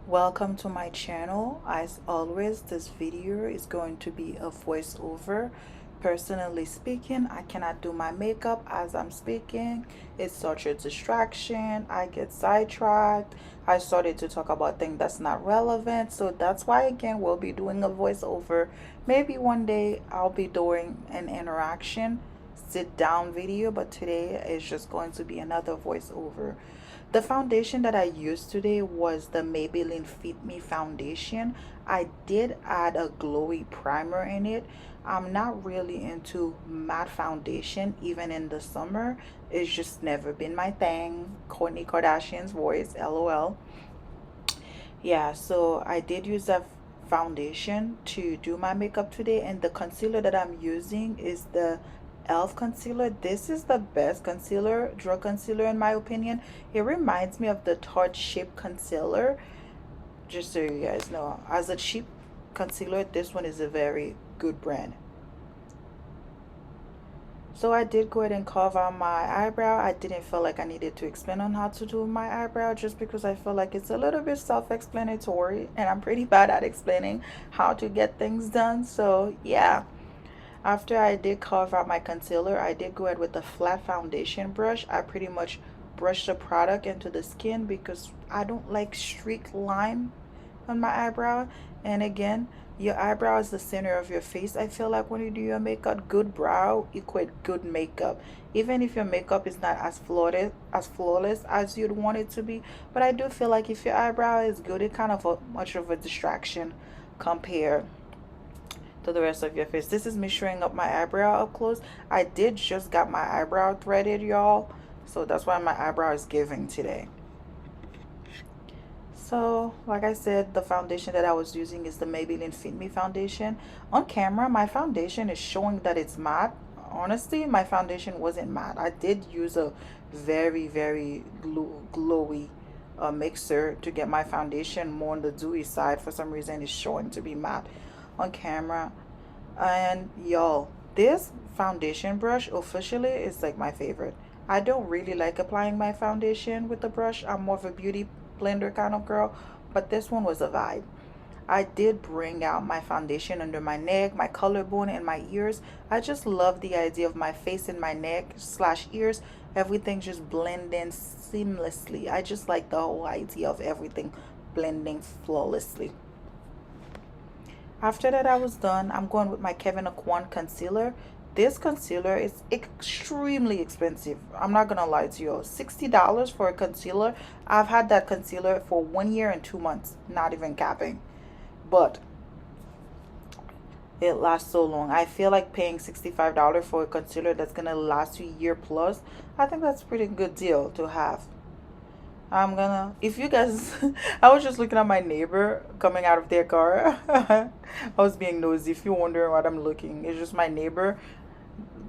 Welcome to my channel. As always, this video is going to be a voiceover. Personally speaking, I cannot do my makeup as I'm speaking. It's such a distraction. I get sidetracked. I started to talk about things that's not relevant. So that's why, again, we'll be doing a voiceover. Maybe one day I'll be doing an interaction sit down video, but today is just going to be another voiceover. The foundation that I used today was the Maybelline Fit Me foundation. I did add a glowy primer in it. I'm not really into matte foundation even in the summer. It's just never been my thing. Kourtney Kardashian's voice, lol. Yeah, so I did use that foundation to do my makeup today, and the concealer that I'm using is the elf concealer. This is the best concealer, drug concealer, in my opinion. It reminds me of the Tarte Shape concealer, just so you guys know. As a cheap concealer, this one is a very good brand. So I did go ahead and carve out my eyebrow. I didn't feel like I needed to explain on how to do my eyebrow, just because I feel like it's a little bit self-explanatory and I'm pretty bad at explaining how to get things done. So yeah, after I did carve out my concealer, I did go ahead with a flat foundation brush. I pretty much brushed the product into the skin because I don't like streak line on my eyebrow. And again, your eyebrow is the center of your face. I feel like when you do your makeup, good brow equate good makeup. Even if your makeup is not as flawless as you'd want it to be, but I do feel like if your eyebrow is good, it kind of much of a distraction compared to the rest of your face. This is me showing up my eyebrow up close. I did just got my eyebrow threaded, y'all, so that's why my eyebrow is giving today. So, like I said, the foundation that I was using is the Maybelline Fit Me foundation. On camera, my foundation is showing that it's matte. Honestly, my foundation wasn't matte. I did use a very glowy mixer to get my foundation more on the dewy side. For some reason, it's showing to be matte on camera. And y'all, this foundation brush officially is like my favorite. I don't really like applying my foundation with the brush. I'm more of a beauty blender kind of girl, but this one was a vibe. I did bring out my foundation under my neck, my collarbone, and my ears. I just love the idea of my face and my neck slash ears, everything just blending seamlessly. I just like the whole idea of everything blending flawlessly. After that I was done, I'm going with my Kevyn Aucoin concealer. This concealer is extremely expensive. I'm not gonna lie to you. $60 for a concealer. I've had that concealer for 1 year and 2 months, not even capping. But it lasts so long. I feel like paying $65 for a concealer that's gonna last you a year plus. I think that's a pretty good deal to have. I'm gonna, if you guys, I was just looking at my neighbor coming out of their car. I was being nosy. If you're wondering what I'm looking, it's just my neighbor.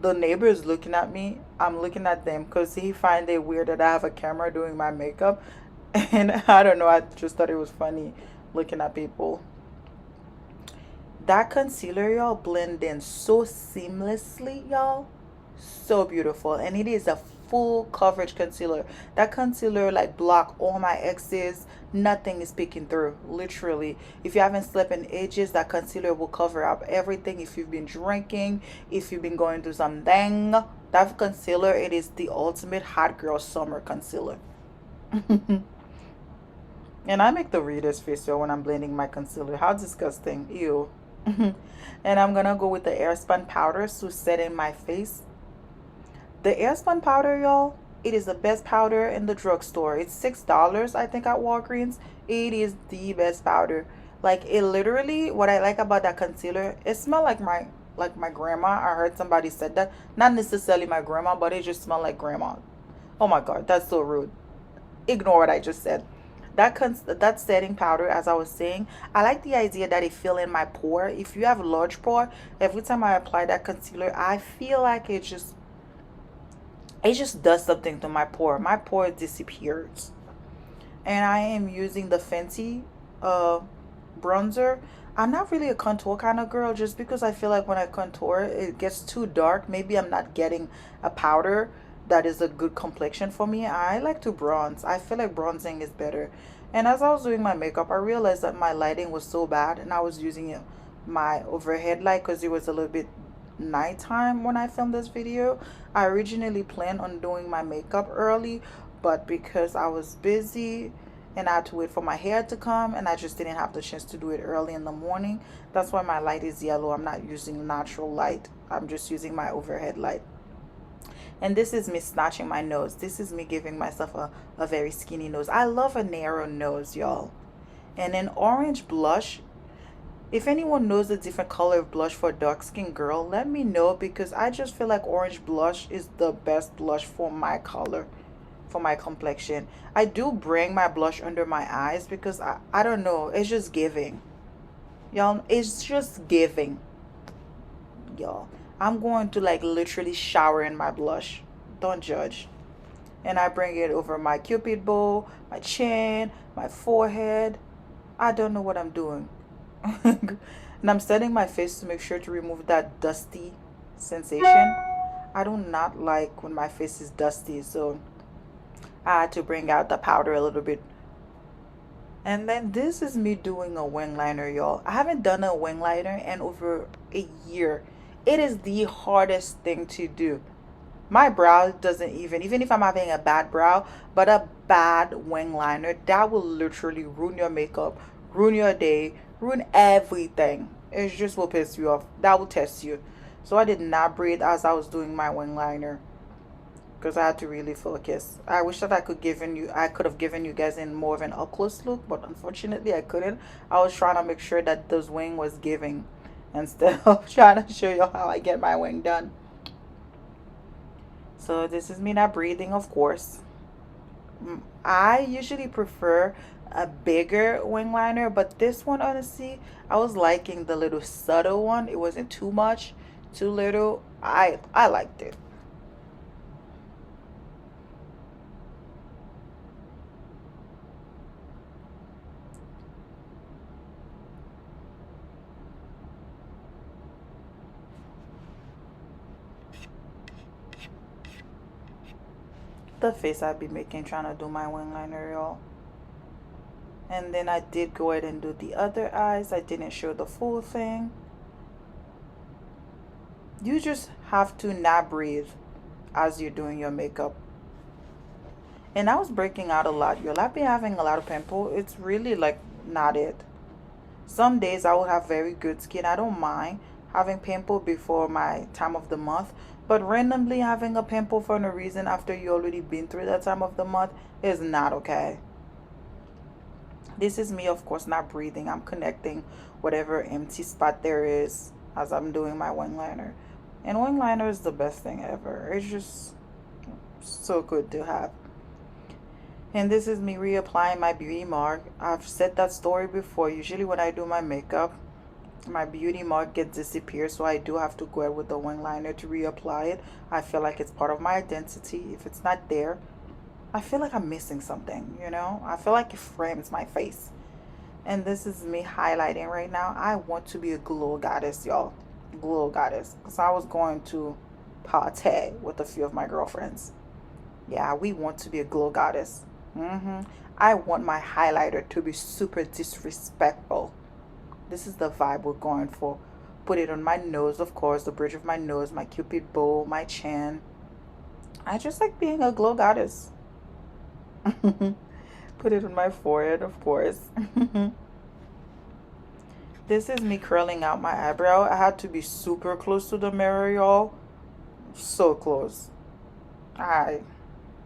The neighbor is looking at me. I'm looking at them because he find it weird that I have a camera doing my makeup. And I don't know, I just thought it was funny looking at people. That concealer, y'all, blend in so seamlessly, y'all. So beautiful. And it is a full coverage concealer. That concealer like block all my X's. Nothing is peeking through, literally. If you haven't slept in ages, that concealer will cover up everything. If you've been drinking, if you've been going through something, that concealer, it is the ultimate hot girl summer concealer. And I make the weirdest face, y'all, when I'm blending my concealer. How disgusting. Ew. And I'm gonna go with the Airspun powder to set in my face. The Airspun powder, y'all, it is the best powder in the drugstore. It's $6, I think, at Walgreens. It is the best powder. Like, it literally, what I like about that concealer, it smells like my grandma. I heard somebody said that. Not necessarily my grandma, but it just smelled like grandma. Oh my god, that's so rude. Ignore what I just said. That setting powder, as I was saying, I like the idea that it fill in my pore. If you have a large pore, every time I apply that concealer, I feel like it just does something to my pore. My pore disappears. And I am using the Fenty uh bronzer. I'm not really a contour kind of girl, just because I feel like when I contour it gets too dark. Maybe I'm not getting a powder that is a good complexion for me. I like to bronze. I feel like bronzing is better. And as I was doing my makeup, I realized that my lighting was so bad, and I was using my overhead light because it was a little bit nighttime when I filmed this video. I originally planned on doing my makeup early, but because I was busy and I had to wait for my hair to come, and I just didn't have the chance to do it early in the morning, that's why my light is yellow. I'm not using natural light, I'm just using my overhead light. And this is me snatching my nose. This is me giving myself a very skinny nose. I love a narrow nose, y'all. And an orange blush, if anyone knows a different color of blush for a dark skinned girl, let me know, because I just feel like orange blush is the best blush for my color, for my complexion. I do bring my blush under my eyes because I don't know, it's just giving. Y'all, it's just giving. Y'all, I'm going to like literally shower in my blush. Don't judge. And I bring it over my cupid bow, my chin, my forehead. I don't know what I'm doing. And I'm setting my face to make sure to remove that dusty sensation. I do not like when my face is dusty, so I had to bring out the powder a little bit. And then this is me doing a wing liner, y'all. I haven't done a wing liner in over a year. It is the hardest thing to do. My brow doesn't even if I'm having a bad brow, but a bad wing liner, that will literally ruin your makeup, ruin your day, ruin everything. It just will piss you off. That will test you. So I did not breathe as I was doing my wing liner because I had to really focus. I wish that I could have given you guys in more of an up close look, but unfortunately I couldn't. I was trying to make sure that those wing was giving instead of trying to show you how I get my wing done. So this is me not breathing, of course. I usually prefer a bigger wing liner, but this one, honestly, I was liking the little subtle one. It wasn't too much, too little. I liked it. The face I'd be making trying to do my wing liner, y'all. And then I did go ahead and do the other eyes. I didn't show the full thing. You just have to not breathe as you're doing your makeup. And I was breaking out a lot, y'all. I've been having a lot of pimple. It's really like not it. Some days I will have very good skin. I don't mind having pimple before my time of the month. But randomly having a pimple for no reason after you already been through that time of the month is not okay. This is me, of course, not breathing. I'm connecting whatever empty spot there is as I'm doing my wing liner. And wing liner is the best thing ever. It's just so good to have. And this is me reapplying my beauty mark. I've said that story before. Usually when I do my makeup, my beauty mark gets disappeared, so I do have to go out with the wing liner to reapply it. I feel like it's part of my identity. If it's not there, I feel like I'm missing something, you know? I feel like it frames my face. And this is me highlighting right now. I want to be a glow goddess, y'all. Glow goddess. So I was going to party with a few of my girlfriends. Yeah, we want to be a glow goddess. I want my highlighter to be super disrespectful. This is the vibe we're going for. Put it on my nose, of course, the bridge of my nose, my cupid bow, my chin. I just like being a glow goddess. Put it on my forehead, of course. This is me curling out my eyebrow. I had to be super close to the mirror, y'all. So close. I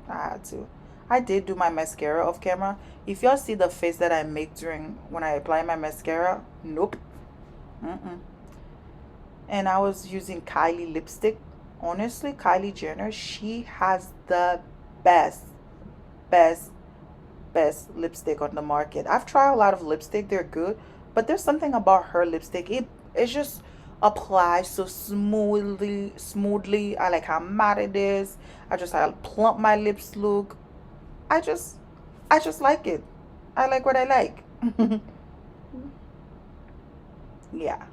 I had to. I did do my mascara off camera. If y'all see the face that I make during when I apply my mascara, nope. Mm-mm. And I was using Kylie lipstick. Honestly, Kylie Jenner, she has the best, best, best lipstick on the market. I've tried a lot of lipstick, they're good, but there's something about her lipstick. It just applies so smoothly. I like how matte it is. I just how plump my lips look. I just I just like it. I like what I like. Yeah.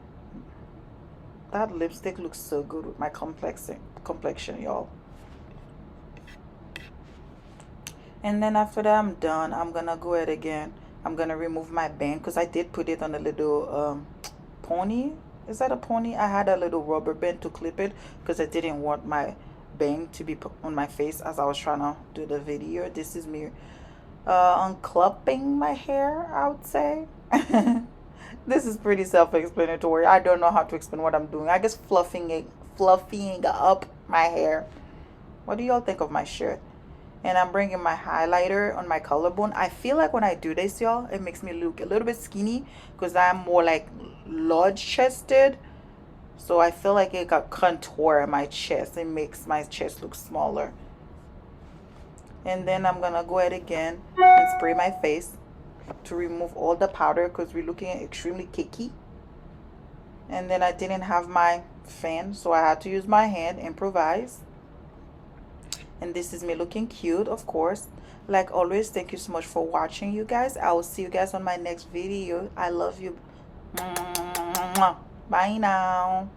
That lipstick looks so good with my complexion, y'all. And then after that I'm done. I'm gonna go ahead again I'm gonna remove my band because I did put it on a little pony. Is that a pony? I had a little rubber band to clip it because I didn't want my bang to be put on my face as I was trying to do the video. This is me unclipping my hair, I would say. This is pretty self-explanatory. I don't know how to explain what I'm doing. I guess fluffing up my hair. What do y'all think of my shirt? And I'm bringing my highlighter on my collarbone. I feel like when I do this, y'all, it makes me look a little bit skinny because I'm more like large chested. So I feel like it got contour in my chest. It makes my chest look smaller. And then I'm gonna go ahead again and spray my face to remove all the powder because we're looking extremely cakey. And then I didn't have my fan, so I had to use my hand, improvise. And this is me looking cute, of course. Like always, thank you so much for watching, you guys. I will see you guys on my next video. I love you. Bye now.